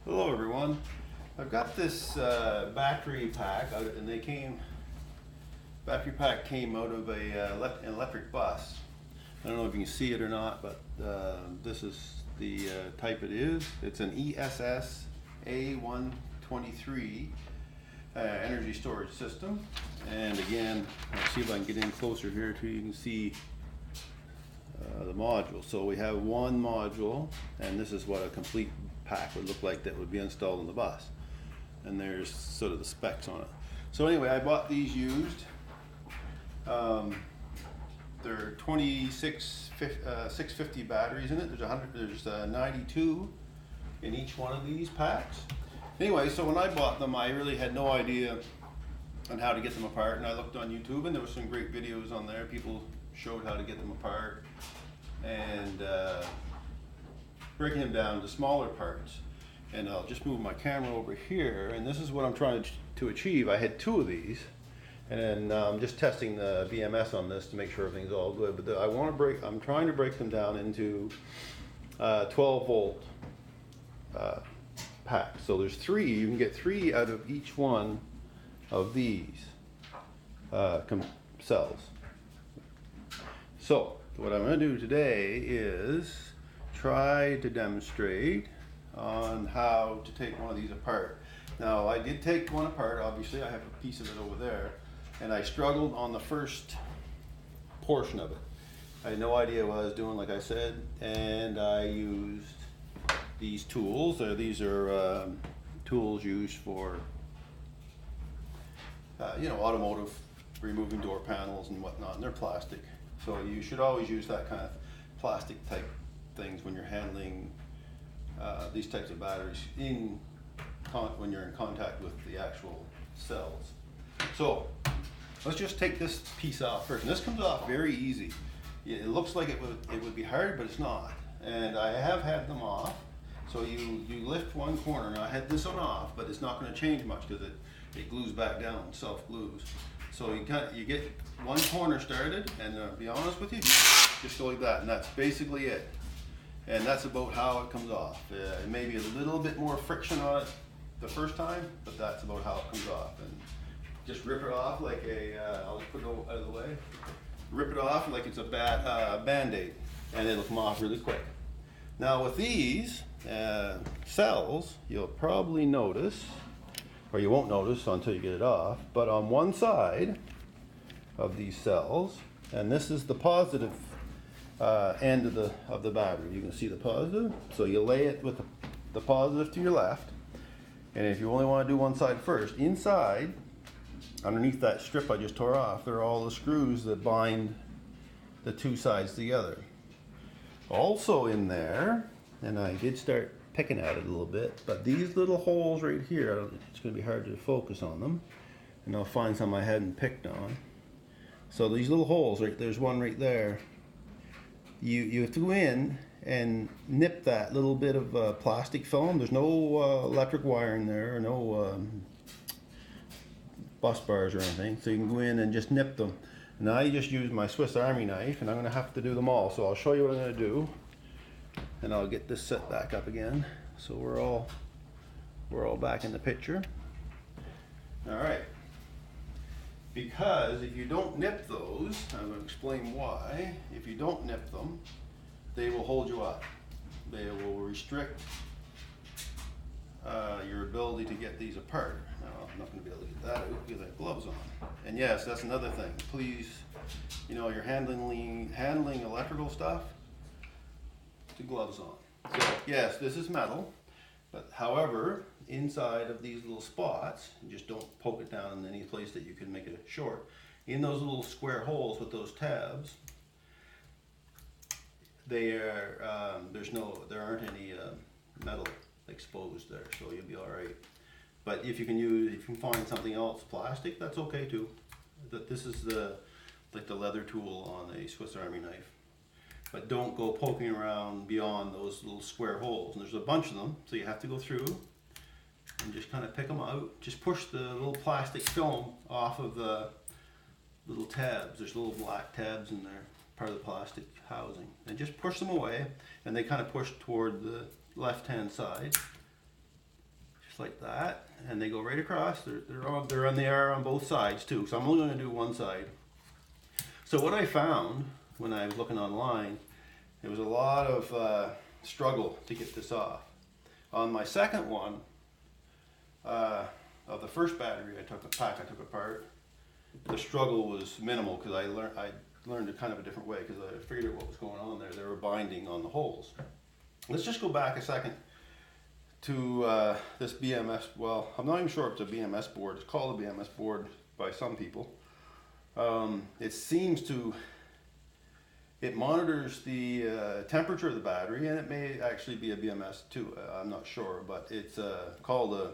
Hello everyone. I've got this battery pack out, and battery pack came out of an electric bus. I don't know if you can see it or not, but this is the type it is. It's an ESS-A123 energy storage system. And again, I'll see if I can get in closer here too. You can see the module. So we have one module, and this is what a complete pack would look like that would be installed on the bus. And there's sort of the specs on it. So anyway, I bought these used. They're 650 batteries in it. There's 92 in each one of these packs. Anyway, so when I bought them, I really had no idea on how to get them apart, and I looked on YouTube, and there were some great videos on there. People showed how to get them apart and breaking them down to smaller parts. And I'll just move my camera over here, and this is what I'm trying to achieve. I had two of these, and then I'm just testing the BMS on this to make sure everything's all good. But I'm trying to break them down into 12 volt packs. So there's three. You can get three out of each one of these cells. So what I'm going to do today is try to demonstrate on how to take one of these apart. Now, I did take one apart. Obviously, I have a piece of it over there, and I struggled on the first portion of it. I had no idea what I was doing, like I said, and I used these tools. These are tools used for automotive, removing door panels and whatnot, and they're plastic. So you should always use that kind of plastic type things when you're handling these types of batteries when you're in contact with the actual cells. So let's just take this piece off first. And this comes off very easy. It looks like it would be hard, but it's not. And I have had them off. So you lift one corner. Now I had this one off, but it's not going to change much because it glues back down, self-glues. So you get one corner started, and to be honest with you, just go like that, and that's basically it. And that's about how it comes off. It may be a little bit more friction on it the first time, but that's about how it comes off. And just rip it off like I'll just put it out of the way. Rip it off like it's a Band-Aid, and it'll come off really quick. Now with these cells, you'll probably notice, or you won't notice until you get it off, but on one side of these cells, and this is the positive end of the battery. You can see the positive, so you lay it with the positive to your left, and if you only want to do one side first, inside, underneath that strip I just tore off, there are all the screws that bind the two sides together. Also in there, and I did start picking at it a little bit, but these little holes right here, it's going to be hard to focus on them, and I'll find some I hadn't picked on. So these little holes, there's one right there. You have to go in and nip that little bit of plastic film. There's no electric wire in there, or no bus bars or anything, so you can go in and just nip them. Now I just use my Swiss Army knife, and I'm going to have to do them all, so I'll show you what I'm going to do, and I'll get this set back up again, so we're all back in the picture. All right. Because if you don't nip those, I'm going to explain why. If you don't nip them, they will hold you up. They will restrict your ability to get these apart. Now, I'm not going to be able to get that out because I have gloves on. And yes, that's another thing. Please, you're handling electrical stuff, put the gloves on. So yes, this is metal, but however, inside of these little spots, you just don't poke it down in any place that you can make it short. In those little square holes with those tabs, there aren't any metal exposed there, so you'll be all right. But if you can find something else, plastic, that's okay too. This is like the leather tool on a Swiss Army knife. But don't go poking around beyond those little square holes. And there's a bunch of them, so you have to go through and just kind of pick them out. Just push the little plastic film off of the little tabs. There's little black tabs in there, part of the plastic housing. And just push them away, and they kind of push toward the left-hand side. just like that, and they go right across. They're on the air on both sides too, so I'm only going to do one side. So what I found when I was looking online, there was a lot of struggle to get this off. On my second one, of the first battery I took apart, the struggle was minimal because I learned it kind of a different way because I figured out what was going on there. They were binding on the holes. Let's just go back a second to this BMS. Well, I'm not even sure if it's a BMS board. It's called a BMS board by some people. It seems to, it monitors the temperature of the battery, and it may actually be a BMS too. I'm not sure, but it's called a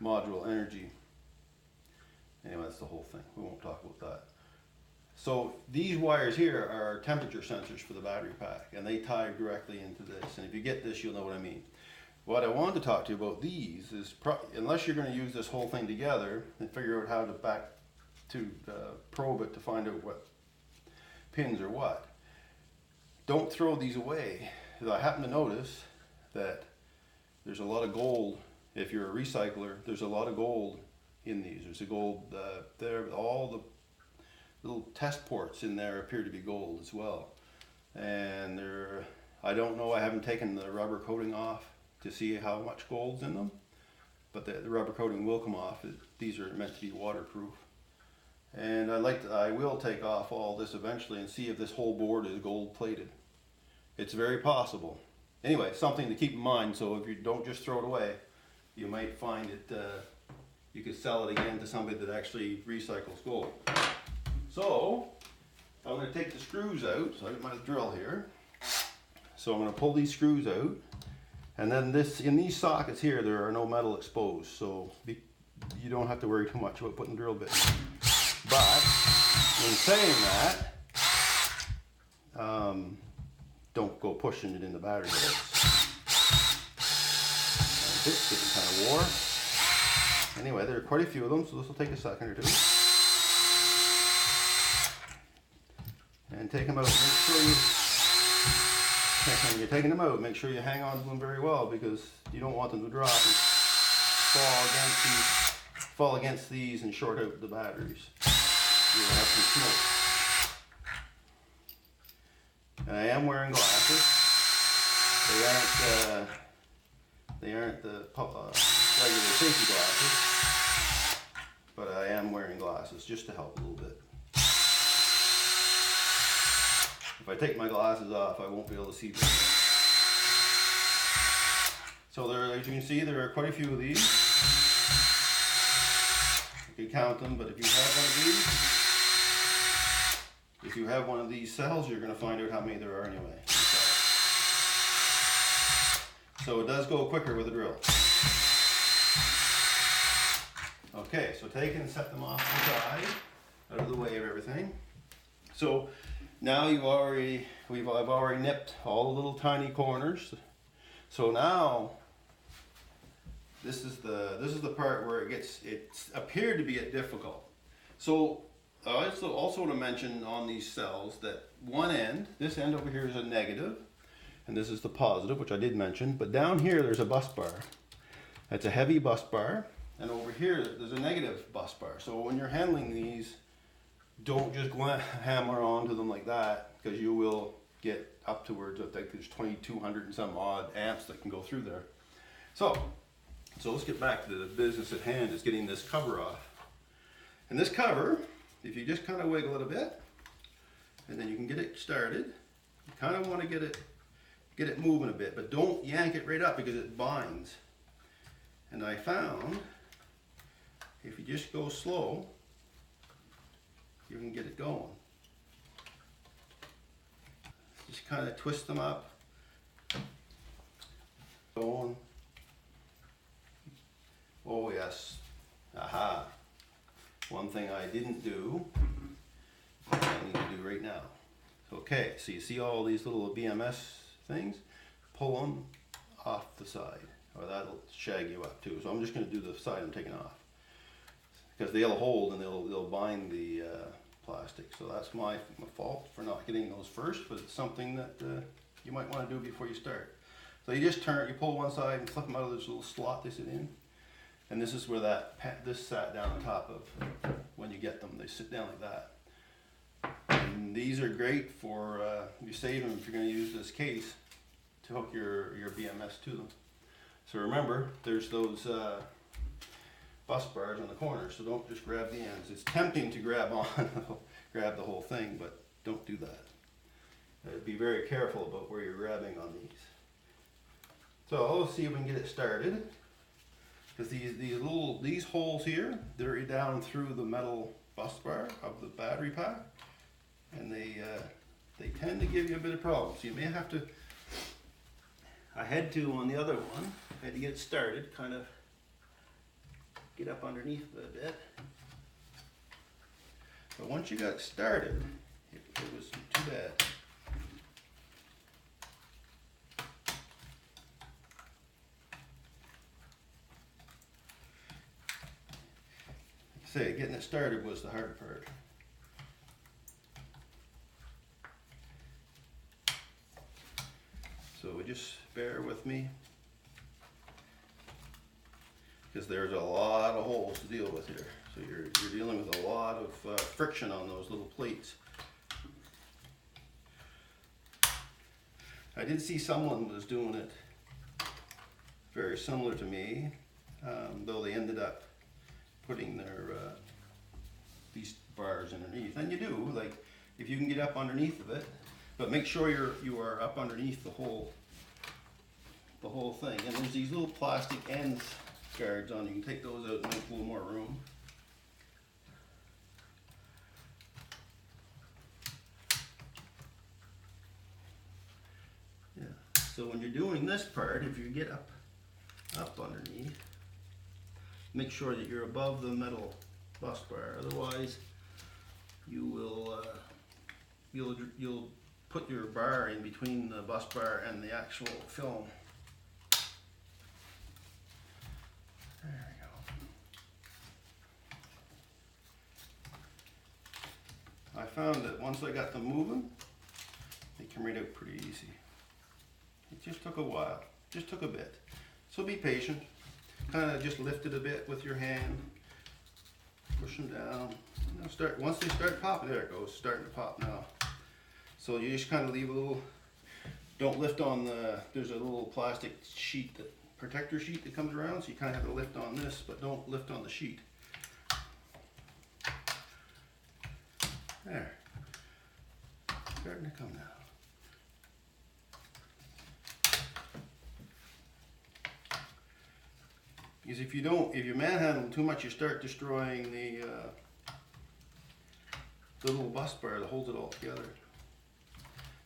module energy. Anyway, that's the whole thing. We won't talk about that. So these wires here are temperature sensors for the battery pack, and they tie directly into this. And if you get this, you'll know what I mean. What I wanted to talk to you about these is, unless you're going to use this whole thing together and figure out how to probe it to find out what pins are what, don't throw these away. I happen to notice that there's a lot of gold. If you're a recycler, there's a lot of gold in these. There's a gold there. All the little test ports in there appear to be gold as well. And I don't know, I haven't taken the rubber coating off to see how much gold's in them, but the rubber coating will come off. These are meant to be waterproof. And I will take off all this eventually and see if this whole board is gold plated. It's very possible. Anyway, something to keep in mind, so if you don't just throw it away, you might find it, you could sell it again to somebody that actually recycles gold. So, I'm going to take the screws out. So I got my drill here. So I'm going to pull these screws out. And then in these sockets here, there are no metal exposed. So you don't have to worry too much about putting drill bits in. But, in saying that, don't go pushing it in the battery holes. It's getting kind of wore. Anyway, there are quite a few of them, so this will take a second or two. And take them out. Make sure when you're taking them out, make sure you hang on to them very well, because you don't want them to drop and fall against these and short out the batteries. You'll have some smoke. And I am wearing glasses. They aren't the regular safety glasses, but I am wearing glasses just to help a little bit. If I take my glasses off, I won't be able to see them. So as you can see, there are quite a few of these. You can count them, but if you have one of these cells, you're going to find out how many there are anyway. So it does go quicker with a drill. Okay, so take and set them off to the side, out of the way of everything. So now I've already nipped all the little tiny corners. So now this is the part where it's appeared to be difficult. So I also want to mention on these cells that one end, this end over here is a negative, and this is the positive, which I did mention. But down here there's a bus bar. That's a heavy bus bar, and over here there's a negative bus bar. So when you're handling these, don't just hammer onto them like that, because you will get up towards, I think there's 2200 and some odd amps that can go through there. So let's get back to the business at hand, is getting this cover off. And this cover, if you just kind of wiggle it a bit, and then you can get it started. You kind of want to get it moving a bit, but don't yank it right up because it binds. And I found if you just go slow, you can get it going. Just kind of twist them up. Going. Oh yes. Aha. One thing I didn't do, I need to do right now. Okay, so you see all these little BMS things? Pull them off the side, or that'll shag you up too. So I'm just going to do the side I'm taking off, because they'll hold and they'll bind the plastic. So that's my fault for not getting those first, but it's something that you might want to do before you start. So you just pull one side and flip them out of this little slot they sit in, And this is where this sat down on top of when you get them. They sit down like that. And these are great for, you save them if you're going to use this case to hook your BMS to them. So remember, there's those bus bars on the corners, so don't just grab the ends. It's tempting to grab grab the whole thing, but don't do that. Be very careful about where you're grabbing on these. So let's see if we can get it started. Because these holes here, they're down through the metal bus bar of the battery pack, and they tend to give you a bit of problems. So you may have to. I had to on the other one. I had to get it started, kind of get up underneath it a bit. But once you got started, it wasn't too bad. Say, getting it started was the hard part. So just bear with me, because there's a lot of holes to deal with here. So you're dealing with a lot of friction on those little plates. I did see someone was doing it very similar to me, though they ended up putting their these bars underneath. And you do, like, if you can get up underneath of it, but make sure you are up underneath the whole thing. And there's these little plastic end guards on. You can take those out and make a little more room. Yeah. So when you're doing this part, if you get up underneath, make sure that you're above the metal bus bar. Otherwise, you will you'll put your bar in between the bus bar and the actual film. There we go. I found that once I got them moving, they came right out pretty easy. It just took a while, just took a bit. So be patient. Kind of just lift it a bit with your hand, push them down. Once they start popping, there it goes, starting to pop now. So you just kind of leave a little, don't lift on there's a little plastic sheet, protector sheet that comes around, so you kind of have to lift on this, but don't lift on the sheet. There, starting to come now. Because if you manhandle too much, you start destroying the little bus bar that holds it all together.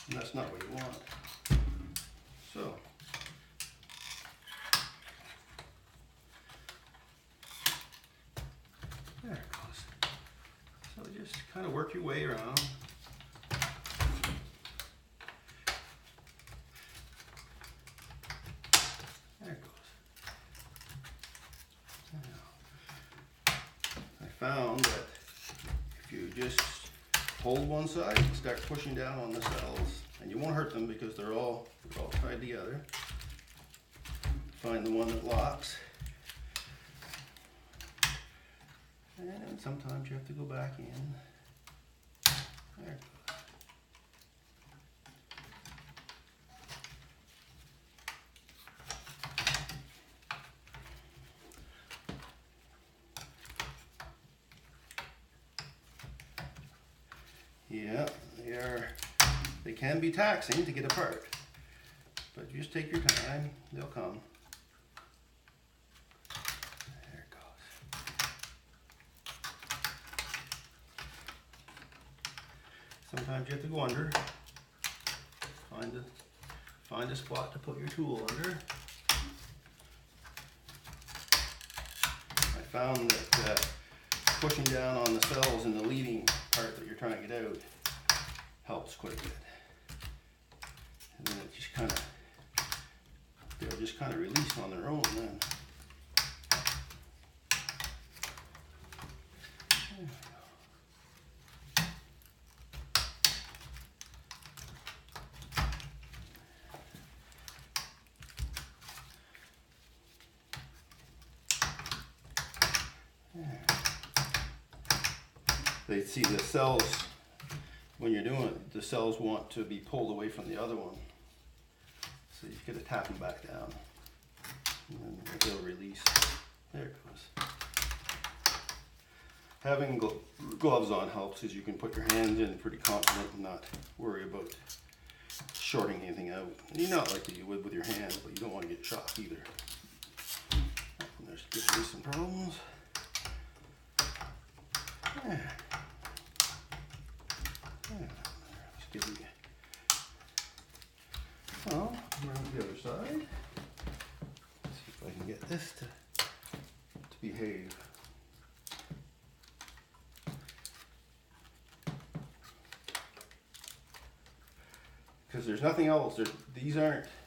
And that's not what you want. So, there it goes. So just kind of work your way around. Found that if you just hold one side and start pushing down on the cells, and you won't hurt them because they're all tied together. Find the one that locks, and sometimes you have to go back in. There it goes. Yeah, they can be taxing to get apart, but just take your time, they'll come. There it goes. Sometimes you have to go under, find a spot to put your tool under. I found that pushing down on the cells in the leading part that you're trying to get out helps quite a bit. And then it just they'll just kind of release on their own then. they see the cells, when you're doing it, the cells want to be pulled away from the other one. So you gotta tap them back down, and then they'll release. There it goes. Having gloves on helps, because you can put your hands in pretty confident and not worry about shorting anything out. And you're not like you would with your hands, but you don't want to get shocked either. And there's giving me some problems. Yeah. Let's give you. Well, around the other side. Let's see if I can get this to behave. Because there's nothing else.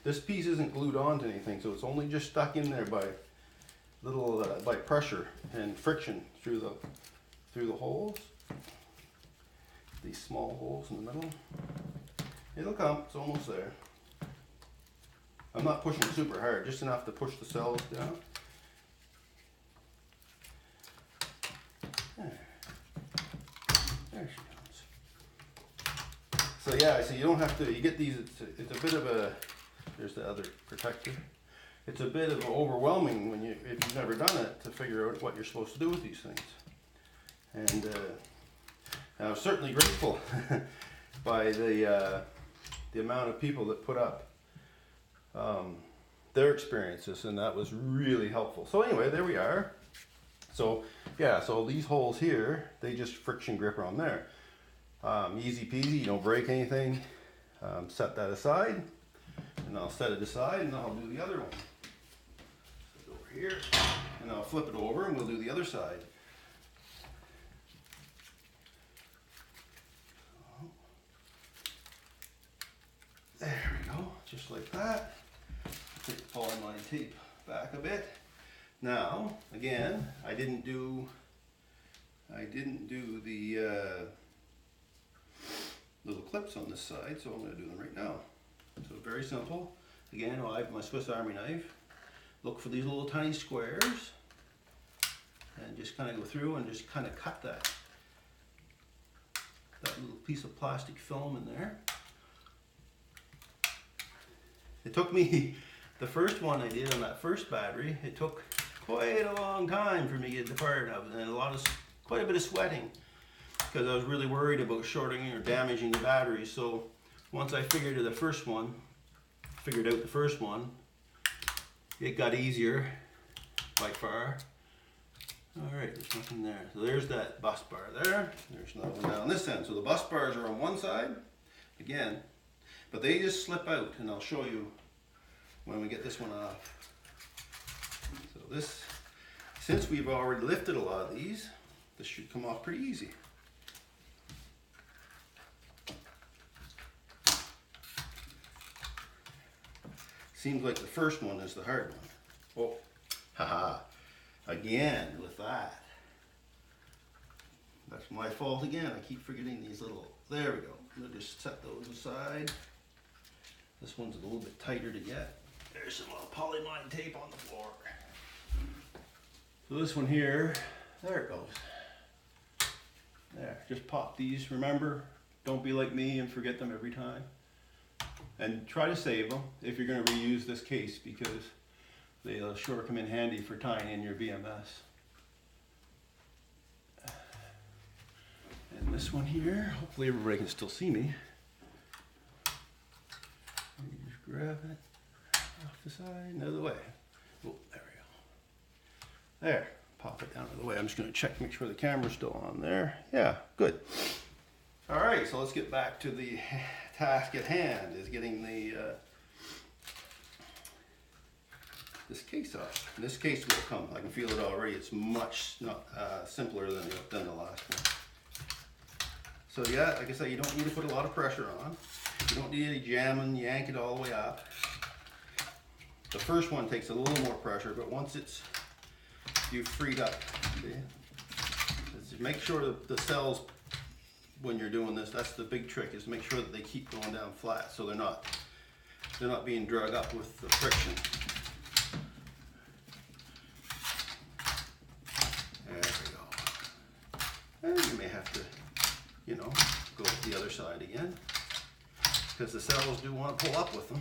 This piece isn't glued onto anything, so it's only just stuck in there by little by pressure and friction through the holes. These small holes in the middle. It'll come. It's almost there. I'm not pushing super hard, just enough to push the cells down. There she comes. So yeah, so you don't have to, you get these, it's a bit of a, there's the other protector. It's a bit of overwhelming when if you've never done it, to figure out what you're supposed to do with these things. And I was certainly grateful by the amount of people that put up their experiences, and that was really helpful. So anyway, there we are. So yeah, so these holes here, they just friction grip on there. Easy peasy, you don't break anything. Set that aside, and I'll set it aside, and I'll do the other one. So over here, and I'll flip it over, and we'll do the other side. There we go, just like that. Take the polyline tape back a bit. Now, again, I didn't do the little clips on this side, so I'm going to do them right now. So very simple. Again, I have my Swiss Army knife. Look for these little tiny squares, and just kind of go through and just kind of cut that little piece of plastic film in there. It took me, the first one I did on that first battery, it took quite a long time for me to get the part out, and quite a bit of sweating, because I was really worried about shorting or damaging the battery. So once I figured out the first one, it got easier by far. All right, there's nothing there. So there's that bus bar there. There's another one down this end. So the bus bars are on one side, again, but they just slip out, and I'll show you when we get this one off. So this, since we've already lifted a lot of these, this should come off pretty easy. Seems like the first one is the hard one. Oh, haha, again with that. That's my fault again. I keep forgetting these little, there we go. We'll just set those aside. This one's a little bit tighter to get. There's some polyline tape on the floor. So this one here, there it goes. There, just pop these. Remember, don't be like me and forget them every time. And try to save them if you're going to reuse this case, because they'll sure come in handy for tying in your BMS. And this one here, hopefully everybody can still see me. Let me just grab it off the side, another way. Oh, there we go. There, pop it down out of the way. I'm just going to check, make sure the camera's still on there. Yeah, good. All right, so let's get back to the task at hand, is getting the this case off. And this case will come. I can feel it already. It's much simpler than the last one. So yeah, like I said, you don't need to put a lot of pressure on. You don't need any jamming, yank it all the way up. The first one takes a little more pressure, but once you've freed up, make sure that the cells, when you're doing this, that's the big trick, is make sure that they keep going down flat, so they're not being drug up with the friction. There we go. And you may have to you know, go with the other side again, because the cells do want to pull up with them.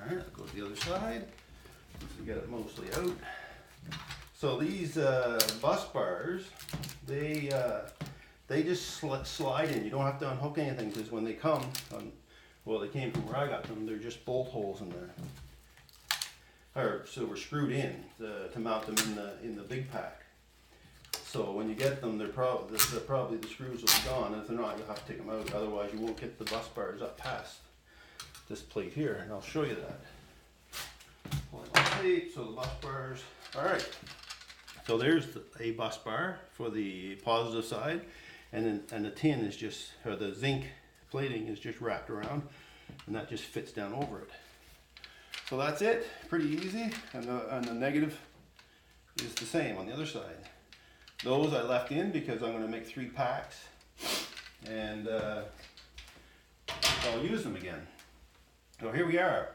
Alright, I'll go to the other side to get it mostly out. So these bus bars, they just slide in. You don't have to unhook anything, because when they come, well, they came from where I got them, they're just bolt holes in there. So we're screwed in to mount them in the big pack. So when you get them, they're probably the screws will be gone, and if they're not, you'll have to take them out. Otherwise, you won't get the bus bars up past this plate here, and I'll show you that. Pull out my plate, so the bus bars. All right. So there's a bus bar for the positive side, and the tin is just, or the zinc plating is just wrapped around, and that just fits down over it. So that's it, pretty easy, and the negative is the same on the other side. Those I left in because I'm going to make 3 packs, and I'll use them again. So here we are.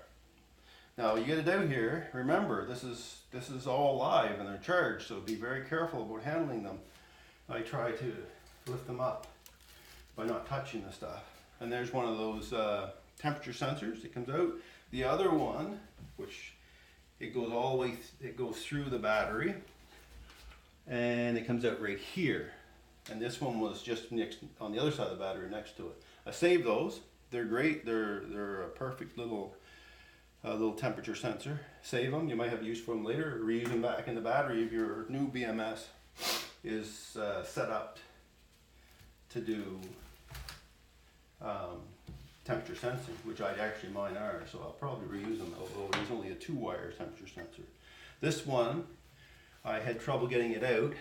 Now you get it out here, remember this is all live and they're charged, so be very careful about handling them. I try to lift them up by not touching the stuff. And there's one of those temperature sensors that comes out. The other one, which it goes all the way, it goes through the battery, and it comes out right here. And this one was just next on the other side of the battery next to it. I saved those. They're great. They're a perfect little temperature sensor. Save them. You might have use for them later. Or reuse them back in the battery if your new BMS is set up to do temperature sensing, which actually mine are. So I'll probably reuse them, although there's only a 2-wire temperature sensor. This one, I had trouble getting it out